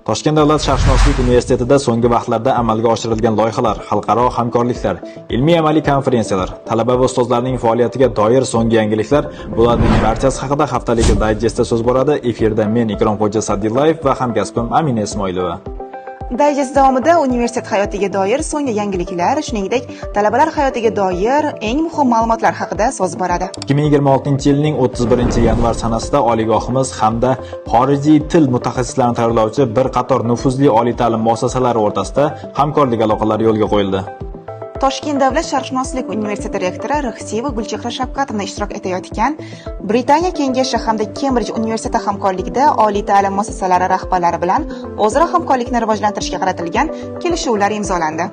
Toshkent davlat sharqshunoslik universitetida so'nggi vaqtlarda amalga oshirilgan loyihalar, xalqaro hamkorliklar, ilmiy-amaliy konferensiyalar, talaba va ustozlarning faoliyatiga doir so'nggi yangiliklar, bularning barchasi haqida haftalik dayjestda so'z boradi. Efirda men Ikromxo'ja Sadillayev va hamkasbim Amina Ismoilova. Dayjest davomida universitet hayotiga doir so'nggi yangiliklar, shuningdek, talabalar hayotiga doir eng muhim ma'lumotlar haqida so'z boradi. 2026-yilning 31-yanvar sanasida oliygohimiz hamda xorijiy til mutaxassislarini tayyorlovchi bir qator nufuzli oliy ta'lim muassasalari o'rtasida hamkorlik aloqalari yo'lga qo'yildi. Toshkent davlat sharqshunoslik universiteti rektori Rixsiyeva Gulchehra Shavkatovna ishtirok etayotgan Britaniya kengashi hamda Kembrij universiteti hamkorlikda oliy ta'lim muassasalari rahbarlari bilan o'zaro hamkorlikni rivojlantirishga qaratilgan kelishuvlar imzolandi.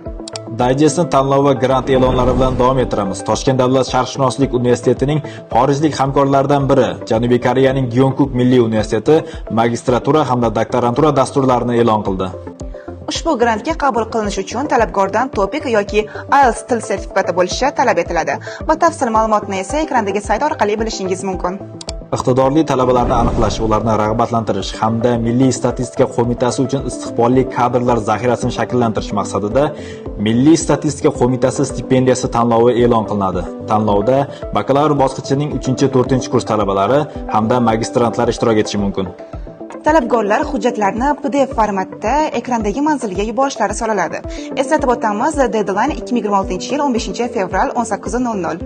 Dayjestni tanlov va grant e'lonlari bilan davom ettiramiz. Toshkent davlat sharqshunoslik universitetining xorijlik hamkorlaridan biri Janubiy Koreyaning Gyeonguk Milliy universiteti magistratura hamda doktorantura dasturlarini e'lon qildi. Ushbu grantga qabul qilinish uchun talabgordan TOEFL yoki IELTS til sertifikati bo'lishi talab etiladi. Batafsil ma'lumotni esa ekrandagi sayt orqali bilishingiz mumkin. Iqtidorli talabalarni aniqlash, ularni rag'batlantirish hamda Milliy statistika qo'mitasi uchun istiqbolli kadrlar zaxirasini shakllantirish maqsadida Milliy statistika qo'mitasi stipendiyasi tanlovi e'lon qilinadi. Tanlovda bakalavr bosqichining 3-4 kurs talabalari hamda magistrantlar ishtirok etishi mumkin. Talabgorlar hujjatlarni PDF formatda ekrandagi manzilga yuborishlari so'raladi. Eslatib o'tamiz, deadline 2026-yil 15-fevral 18:00.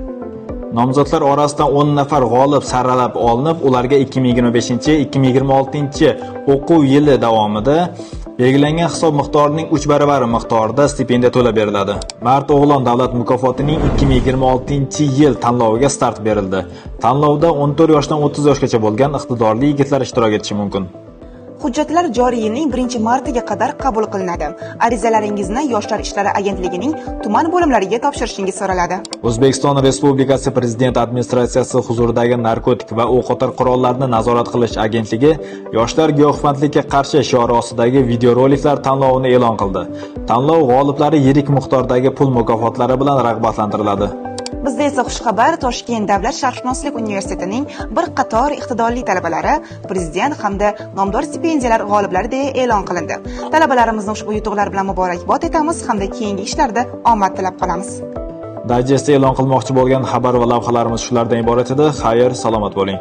Nomzodlar orasidan 10 nafar g'olib saralab olinib, ularga 2025-2026 o'quv yili davomida belgilangan hisob miqdorining 3 baravari miqdorida stipendiya to'lab beriladi. Mard o'g'lon davlat mukofotining 2026-yil tanloviga start berildi. Tanlovda 14 yoshdan 30 yoshgacha bo'lgan iqtidorli yigitlar ishtirok etishi mumkin. Hujjatlar joriy yilning 1-martiga qadar qabul qilinadi. Arizalaringizni Yoshlar ishlari agentligining tuman bo'limlariga topshirishingiz so'raladi. O'zbekiston Respublikasi Prezident administratsiyasi huzuridagi narkotik va o'qotar qurollarni nazorat qilish agentligi Yoshlar giyohvandlikka qarshi shiori ostidagi videoroliklar tanlovini e'lon qildi. Tanlov g'oliblari yirik miqdordagi pul mukofotlari bilan rag'batlantiriladi. Bizda esa xushxabar, Toshkent davlat sharqshunoslik universitetining bir qator iqtidorli talabalari prezident hamda nomdor stipendiyalar g'oliblari deya e'lon qilindi. Talabalarimizni ushbu yutuqlar bilan muborakbod etamiz hamda keyingi ishlarda omad tilab qolamiz. Dayjestda e'lon qilmoqchi bo'lgan xabar va lavhalarimiz shulardan iborat edi. Xayr, salomat bo'ling.